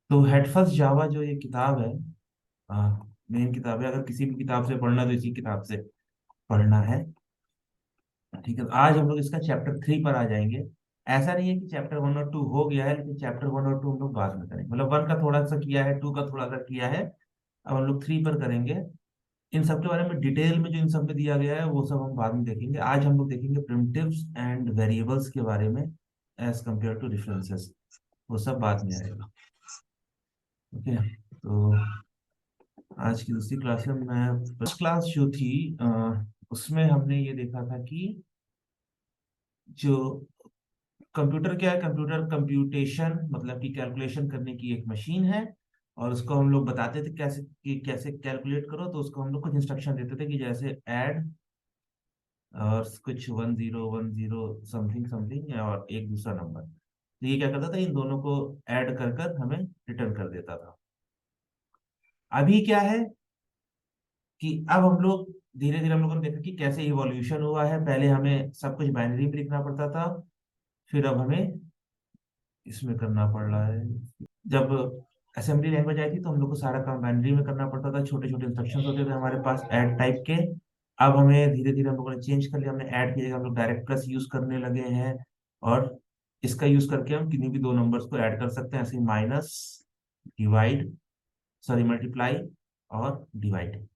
तो head first Java जो ये किताब है, मेन किताब है, अगर किसी भी किताब से पढ़ना है तो इसी किताब से पढ़ना है। ठीक है, तो आज हम लोग इसका चैप्टर 3 पर आ जाएंगे। ऐसा नहीं है कि चैप्टर 1 और 2 हो गया है, लेकिन चैप्टर 1 और 2 हम लोग बाद में करेंगे। मतलब 1 का थोड़ा सा किया है, 2 का थोड़ा सा किया है, अब हम लोग 3 पर करेंगे। इन सब के बारे में डिटेल में जो इन सब में दिया गया है वो सब हम बाद में देखेंगे। आज हम लोग देखेंगे प्रिमिटिव्स एंड वेरिएबल्स के बारे में, एज कम्पेयर टू डिफरेंसेस। वो सब बाद में आएगा। ओके, तो आज की दूसरी क्लास में, मैं फर्स्ट क्लास जो थी उसमें हमने ये देखा था कि जो कंप्यूटर क्या है, कंप्यूटर कंप्यूटेशन मतलब कि कैलकुलेशन करने की एक मशीन है। और उसको हम लोग बताते थे कैसे कि कैसे कैलकुलेट करो, तो उसको हम लोग कुछ इंस्ट्रक्शन देते थे कि जैसे ऐड और कुछ 1010 समथिंग समथिंग, और एक दूसरा नंबर। तो ये क्या करता था, इन दोनों को ऐड कर कर हमें रिटर्न कर देता था। अभी क्या है कि अब हम लोग धीरे धीरे हम लोगों ने देखा कि कैसे इवोल्यूशन हुआ है। पहले हमें सब कुछ बाइनरी में लिखना पड़ता था, फिर अब हमें इसमें करना पड़ रहा है। जब असेंबली लैंग्वेज आई थी तो हम लोग को सारा काम बाइनरी में करना पड़ता था, छोटे छोटे इंस्ट्रक्शंस होते थे हमारे पास ऐड टाइप के। अब हमें धीरे धीरे हम लोगों ने चेंज कर लिया, हमने ऐड की जगह हम लोग डायरेक्ट प्लस यूज करने लगे हैं। और इसका यूज करके हम किन्हीं भी दो नंबर्स को ऐड कर सकते हैं, ऐसे माइनस, डिवाइड, सॉरी मल्टीप्लाई और डिवाइड।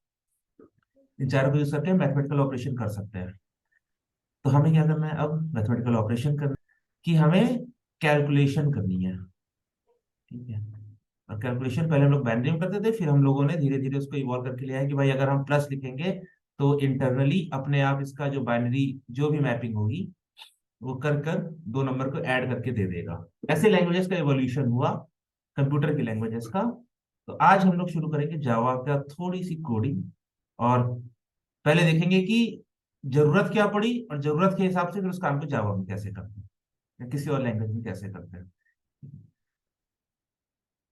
इन चारों को यूज करके मैथमेटिकल ऑपरेशन कर सकते हैं। तो हमें क्या करना है अब, मैथमेटिकल ऑपरेशन करना, कि हमें कैलकुलेशन करनी है। ठीक है, और कैलकुलेशन पहले हम लोग बाइनरी में करते थे, फिर हम लोगों ने धीरे धीरे उसको इवॉल्व करके लिया है कि भाई अगर हम प्लस लिखेंगे तो इंटरनली अपने आप इसका जो बाइनरी जो भी मैपिंग होगी वो कर कर दो नंबर को ऐड करके दे देगा। ऐसे लैंग्वेजेस का एवोल्यूशन हुआ, कंप्यूटर की लैंग्वेजेस का। तो आज हम लोग शुरू करेंगे जावा का थोड़ी सी कोडिंग। और पहले देखेंगे कि जरूरत क्या पड़ी, और जरूरत के हिसाब से फिर उस काम को जावा में कैसे करते हैं या किसी और लैंग्वेज में कैसे करते हैं।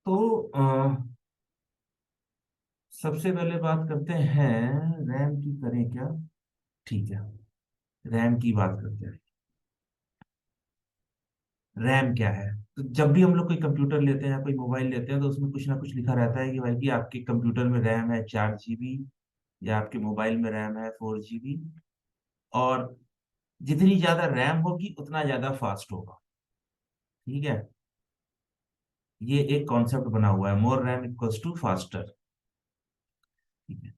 तो सबसे पहले बात करते हैं रैम की, करें क्या। ठीक है, रैम की बात करते हैं। रैम क्या है, तो जब भी हम लोग कोई कंप्यूटर लेते हैं या कोई मोबाइल लेते हैं तो उसमें कुछ ना कुछ लिखा रहता है कि भाई कि आपके कंप्यूटर में रैम है 4 GB, या आपके मोबाइल में रैम है 4 GB। और जितनी ज्यादा रैम होगी उतना ज्यादा फास्ट होगा। ठीक है, ये एक कॉन्सेप्ट बना हुआ है, मोर रैम इक्वल्स टू फास्टर। ठीक है,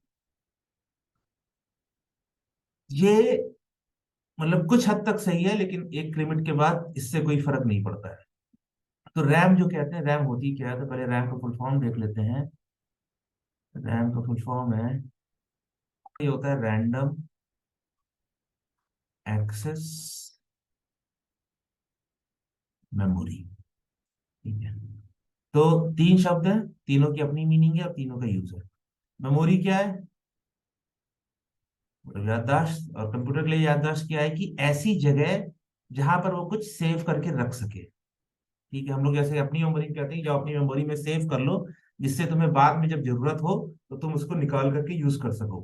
ये मतलब कुछ हद तक सही है, लेकिन एक लिमिट के बाद इससे कोई फर्क नहीं पड़ता है। तो रैम जो कहते हैं, रैम होती क्या है, तो पहले रैम का फुल फॉर्म देख लेते हैं। रैम का फुल फॉर्म है, ये होता है रैंडम एक्सेस मेमोरी। ठीक है, तो तीन शब्द हैं, तीनों की अपनी मीनिंग है और तीनों का यूज है। मेमोरी क्या है, याददाश्त। और कंप्यूटर के लिए याददाश्त क्या है कि ऐसी जगह जहां पर वो कुछ सेव करके रख सके। ठीक है, हम लोग जैसे अपनी मेमोरी में कहते हैं, जो अपनी मेमोरी में सेव कर लो, जिससे तुम्हें बाद में जब जरूरत हो तो तुम उसको निकाल करके यूज कर सको।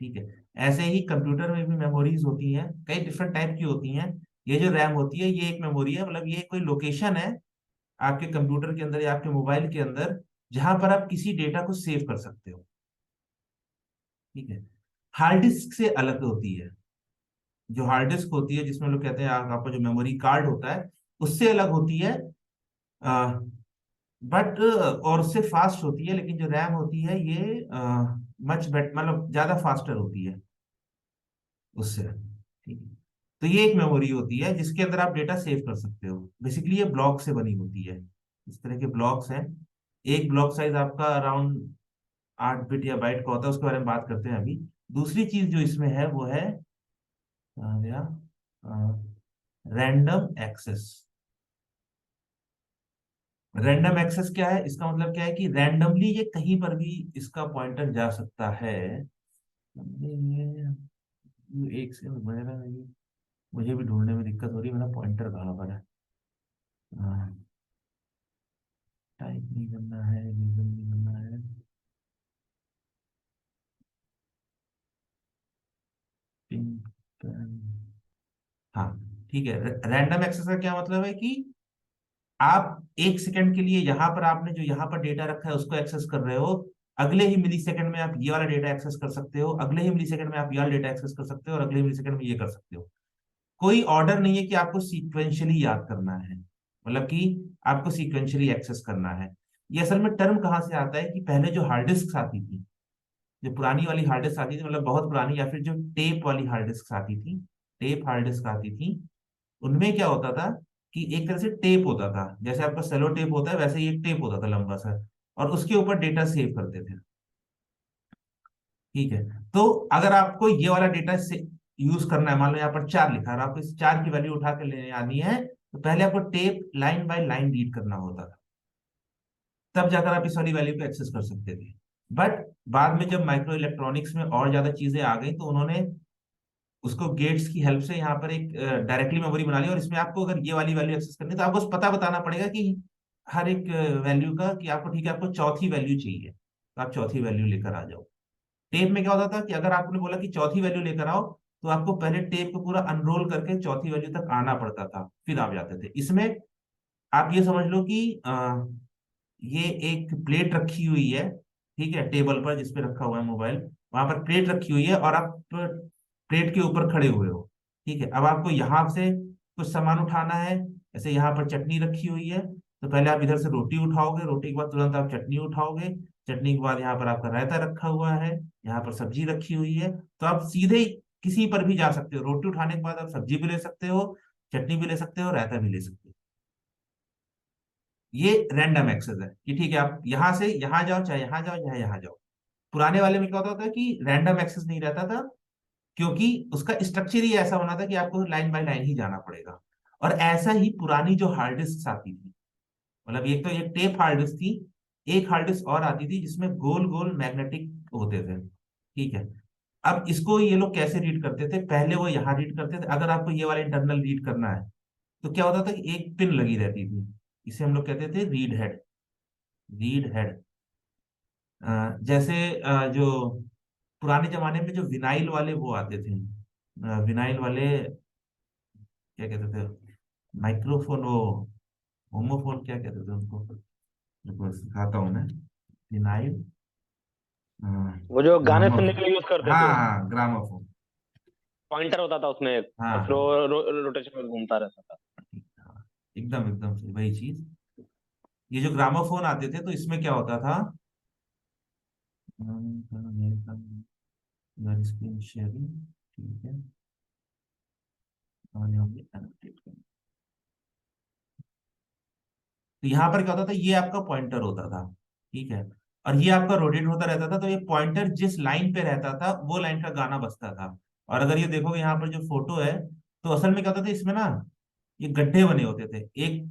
ठीक है, ऐसे ही कंप्यूटर में भी मेमोरीज होती हैं, कई डिफरेंट टाइप की होती हैं। ये जो रैम होती है ये एक मेमोरी है, मतलब ये कोई लोकेशन है आपके कंप्यूटर के अंदर या आपके मोबाइल के अंदर, जहां पर आप किसी डेटा को सेव कर सकते हो। ठीक है, हार्ड डिस्क से अलग होती है। जो हार्ड डिस्क होती है जिसमें लोग कहते हैं आपका जो मेमोरी कार्ड होता है, उससे अलग होती है। बट और उससे फास्ट होती है, लेकिन जो रैम होती है ये मच बेट मतलब ज्यादा फास्टर होती है उससे। ठीक है, तो ये एक मेमोरी होती है जिसके अंदर आप डेटा सेव कर सकते हो। बेसिकली ये ब्लॉक से बनी होती है, इस तरह के ब्लॉक्स हैं। एक ब्लॉक साइज आपका अराउंड 8 बिट या बाइट का होता है, उसके बारे में बात करते हैं अभी। दूसरी चीज जो इसमें है वो है रैंडम एक्सेस। रैंडम एक्सेस क्या है, इसका मतलब क्या है कि रैंडमली ये कहीं पर भी इसका पॉइंटर जा सकता है। एक से मुझे भी ढूंढने में दिक्कत हो रही है, मेरा पॉइंटर कहाँ पर है। टाइप नहीं करना है, रीजन नहीं करना है। पिन- हाँ, ठीक है। रैंडम एक्सेस का क्या मतलब है कि आप 1 सेकंड के लिए यहाँ पर आपने जो यहाँ पर डेटा रखा है उसको एक्सेस कर रहे हो, अगले ही मिली सेकंड में आप ये वाला डेटा एक्सेस कर सकते हो, अगले ही मिली सेकंड में आप ये वाला डेटा एक्सेस कर सकते हो, और अगले ही मिली सेकंड में ये कर सकते हो। कोई ऑर्डर नहीं है कि आपको सीक्वेंशियली याद करना है, मतलब कि आपको सीक्वेंशियली एक्सेस करना है। ये असल में टर्म कहाँ से आता है कि पहले जो हार्ड डिस्क आती थी, जो पुरानी वाली हार्ड डिस्क आती थी, मतलब बहुत पुरानी, या फिर जो टेप वाली हार्ड डिस्क आती थी, टेप हार्ड डिस्क आती थी, उनमें क्या होता था कि एक तरह से टेप होता था, जैसे आपका सेलो टेप होता है वैसे ही एक टेप होता था लंबा सा, और उसके ऊपर डेटा सेव करते थे। ठीक है। तो अगर आपको ये वाला डेटा से यूज करना है, मान लो यहाँ पर 4 लिखा है और आपको इस 4 की वैल्यू उठा के लेने आनी है, तो पहले आपको tape line by line read करना होता था, तब जाकर आप इस वाली वैल्यू को एक्सेस कर सकते थे। बट बाद में जब माइक्रो इलेक्ट्रॉनिक्स में और ज्यादा चीजें आ गई, तो उन्होंने उसको गेट्स की हेल्प से यहाँ पर एक डायरेक्टली मेमोरी बना ली, और इसमें आपको अगर ये वाली वैल्यू एक्सेस करनी है तो आपको बस पता बताना पड़ेगा कि हर एक वैल्यू का, कि आपको ठीक है आपको चौथी वैल्यू चाहिए, तो आप चौथी वैल्यू लेकर आ जाओ। टेप में क्या होता था कि अगर आपने बोला कि चौथी वैल्यू लेकर आओ, तो आपको पहले टेप को पूरा अनरोल करके चौथी वैल्यू तक आना पड़ता था, फिर आप जाते थे। इसमें आप ये समझ लो कि ये एक प्लेट रखी हुई है, ठीक है, टेबल पर जिसपे रखा हुआ है मोबाइल, वहां पर प्लेट रखी हुई है और आप प्लेट के ऊपर खड़े हुए हो। ठीक है, अब आपको यहाँ से कुछ सामान उठाना है, जैसे यहाँ पर चटनी रखी हुई है, तो पहले आप इधर से रोटी उठाओगे, रोटी के बाद तुरंत आप चटनी उठाओगे, चटनी के बाद यहाँ पर आपका रायता रखा हुआ है, यहाँ पर सब्जी रखी हुई है, तो आप सीधे ही किसी पर भी जा सकते हो, रोटी उठाने के बाद आप सब्जी भी ले सकते हो, चटनी भी ले सकते हो, रायता भी ले सकते हो। ये रैंडम एक्सेस है कि ठीक है आप यहां से यहां जाओ, चाहे यहां जाओ, चाहे यहां जाओ। पुराने वाले में क्या होता था कि रैंडम एक्सेस नहीं रहता था, क्योंकि उसका स्ट्रक्चर ही ऐसा होना था कि आपको लाइन बाय लाइन ही जाना पड़ेगा। और ऐसा ही पुरानी जो हार्ड डिस्क आती थी, मतलब एक तो एक टेप हार्ड डिस्क थी, एक हार्ड डिस्क और आती थी जिसमें गोल गोल मैग्नेटिक होते थे। ठीक है। अब इसको ये लोग कैसे रीड करते थे, पहले वो यहाँ रीड करते थे, अगर आपको ये वाला इंटरनल रीड करना है तो क्या होता था कि एक पिन लगी रहती थी, इसे हम लोग कहते थे रीड हेड। रीड हेड जैसे जो पुराने जमाने में जो विनाइल वाले वो आते थे, विनाइल वाले क्या कहते थे, माइक्रोफोन, वो होमोफोन क्या कहते थे उनको, रुको सिखाता हूँ मैं। विनाइल, वो जो गाने सुनने के ग्रामोफोन। लिए यूज करते थे, हाँ ग्रामोफोन। पॉइंटर होता था उसमें एक, हाँ और फिर हाँ। वो रोटेशन में घूमता रहता था। हाँ, एकदम एकदम सही, वही चीज। ये जो ग्रामोफोन आते थे तो इसमें क्या होता था, स्क्रीन शेयरिंग, ठीक है, और यहाँ पे annotate करना। तो यहाँ पर क्या होता था, ये आपका पॉइंटर होता था, ठीक है, और ये आपका रोटेट होता रहता था, तो ये पॉइंटर जिस लाइन पे रहता था वो लाइन का गाना बजता था। और अगर ये देखोगे यहाँ पर जो फोटो है, तो असल में क्या होता था इसमें ना, ये गड्ढे बने होते थे, एक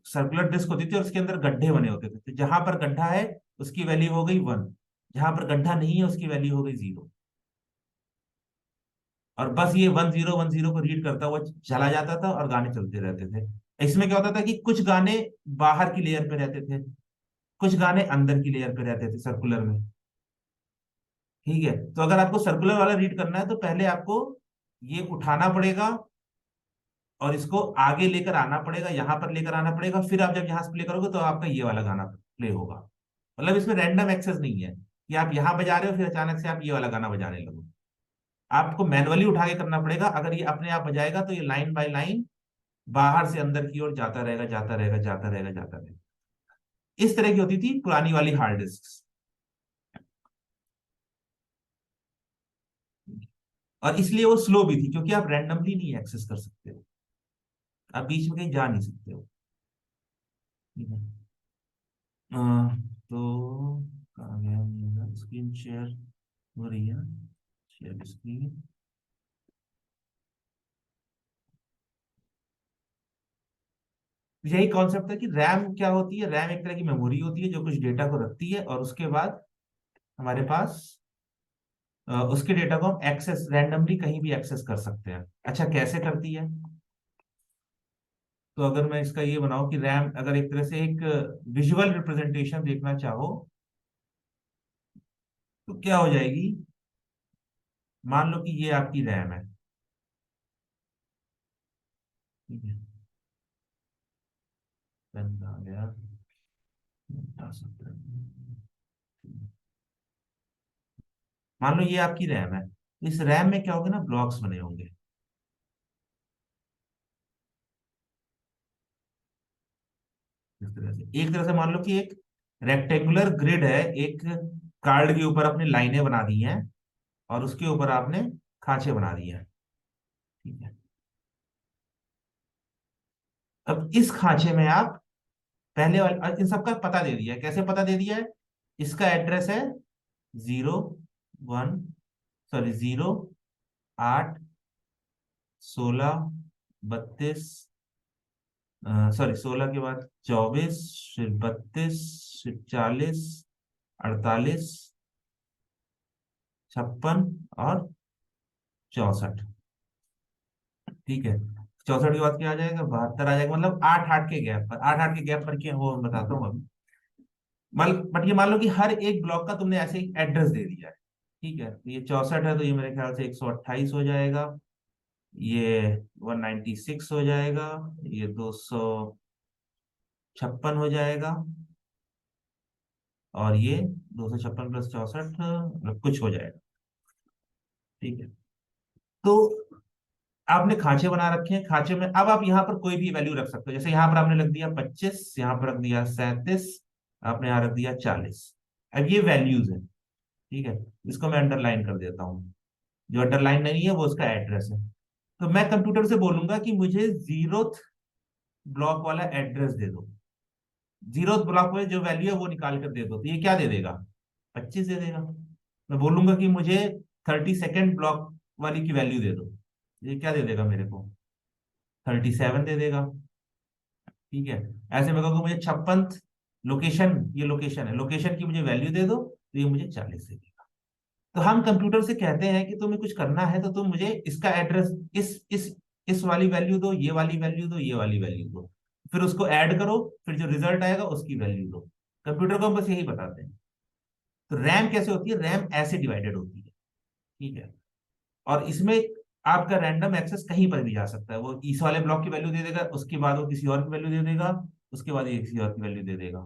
सर्कुलर डिस्क होती थी और उसके अंदर गड्ढे बने होते थे, तो जहां पर गड्ढा है उसकी वैल्यू हो गई 1, जहां पर गड्ढा नहीं है उसकी वैल्यू हो गई 0। और बस ये 1010 को रीड करता हुआ चला जाता था और गाने चलते रहते थे। इसमें क्या होता था कि कुछ गाने बाहर की लेयर पे रहते थे, कुछ गाने अंदर की लेयर पे रहते थे सर्कुलर में। ठीक है, तो अगर आपको सर्कुलर वाला रीड करना है तो पहले आपको ये उठाना पड़ेगा और इसको आगे लेकर आना पड़ेगा, यहाँ पर लेकर आना पड़ेगा, फिर आप जब यहाँ से प्ले करोगे तो आपका ये वाला गाना प्ले होगा। मतलब इसमें रैंडम एक्सेस नहीं है कि आप यहाँ बजा रहे हो फिर अचानक से आप ये वाला गाना बजाने लगो। आपको मैनुअली उठा के करना पड़ेगा, अगर ये अपने आप बजाएगा तो ये लाइन बाय लाइन बाहर से अंदर की ओर जाता रहेगा, जाता रहेगा, जाता रहेगा, जाता रहेगा। इस तरह की होती थी पुरानी वाली हार्ड डिस्क, और इसलिए वो स्लो भी थी क्योंकि आप रैंडमली नहीं एक्सेस कर सकते हो, आप बीच में कहीं जा नहीं सकते हो। ठीक है। अ, तो कहाँ गया मेरा स्क्रीन शेयर, हो रही है ना, शेयर स्क्रीन। यही कॉन्सेप्ट है कि रैम क्या होती है, रैम एक तरह की मेमोरी होती है जो कुछ डेटा को रखती है, और उसके बाद हमारे पास उसके डेटा को हम एक्सेस रैंडमली कहीं भी एक्सेस कर सकते हैं। अच्छा कैसे करती है, तो अगर मैं इसका ये बनाऊं कि रैम, अगर एक तरह से एक विजुअल रिप्रेजेंटेशन देखना चाहो तो क्या हो जाएगी, मान लो कि ये आपकी रैम है, ठीक है, पेन आ गया, बता सकते हैं। मान लो ये आपकी रैम है, इस रैम में क्या होगा ना, ब्लॉक्स बने होंगे इस तरह से। एक तरह से मान लो कि एक रेक्टेंगुलर ग्रिड है, एक कार्ड के ऊपर आपने लाइनें बना दी हैं और उसके ऊपर आपने खांचे बना दिए हैं। ठीक है, अब इस खांचे में आप पहले वाले इन सबका पता दे दिया है। कैसे पता दे दिया है? इसका एड्रेस है 0 1, सॉरी 0 8 16 32, सॉरी 16 के बाद 24, फिर 32, फिर 40, 48, 56 और 64। ठीक है, 64 के बाद क्या आ जाएगा, 72 आ जाएगा। मतलब 8 8 के गैप पर, 8 8 के गैप पर क्या वो मैं बताता हूँ अभी। बट ये मान लो कि हर एक ब्लॉक का तुमने ऐसे एक एड्रेस दे दिया है। ठीक है, तो ये 64 है तो ये मेरे ख्याल से 128 हो जाएगा, ये 196 हो जाएगा, ये 256 हो जाएगा, और ये 256 + 64 मतलब कुछ हो जाएगा। ठीक है, तो आपने खांचे बना रखे हैं। खांचे में अब आप यहाँ पर कोई भी वैल्यू रख सकते हो। जैसे यहाँ पर आपने रख दिया 25, यहाँ पर रख दिया 37, आपने यहाँ रख दिया 40। अब ये वैल्यूज है। ठीक है, इसको मैं अंडरलाइन कर देता हूँ। जो अंडरलाइन नहीं है वो उसका एड्रेस है। तो मैं कंप्यूटर से बोलूंगा कि मुझे जीरोथ ब्लॉक वाला एड्रेस दे दो। जीरोथ ब्लॉक में जो वैल्यू है वो निकाल कर दे दो, तो ये क्या दे देगा, 25 दे देगा। मैं बोलूंगा कि मुझे 32nd ब्लॉक वाली की वैल्यू दे दो, ये क्या दे देगा मेरे को, 37 दे देगा। ठीक है, ऐसे मैं कहूँगा मुझे 56 लोकेशन, ये लोकेशन है, लोकेशन की मुझे वैल्यू दे दो, तो ये मुझे 40 दे देगा। तो हम कंप्यूटर से कहते हैं कि तुम्हें कुछ करना है तो तुम मुझे इसका एड्रेस, इस वाली वैल्यू दो, ये वाली वैल्यू दो, ये वाली वैल्यू दो, फिर उसको ऐड करो, फिर जो रिजल्ट आएगा उसकी वैल्यू दो। कंप्यूटर को हम बस यही बताते हैं। तो रैम कैसे होती है, रैम ऐसे डिवाइडेड होती है। ठीक है, और इसमें आपका रैंडम एक्सेस कहीं पर भी जा सकता है। वो इस वाले ब्लॉक की वैल्यू दे देगा, उसके बाद वो किसी और की वैल्यू दे देगा, उसके बाद ये किसी और की वैल्यू दे देगा।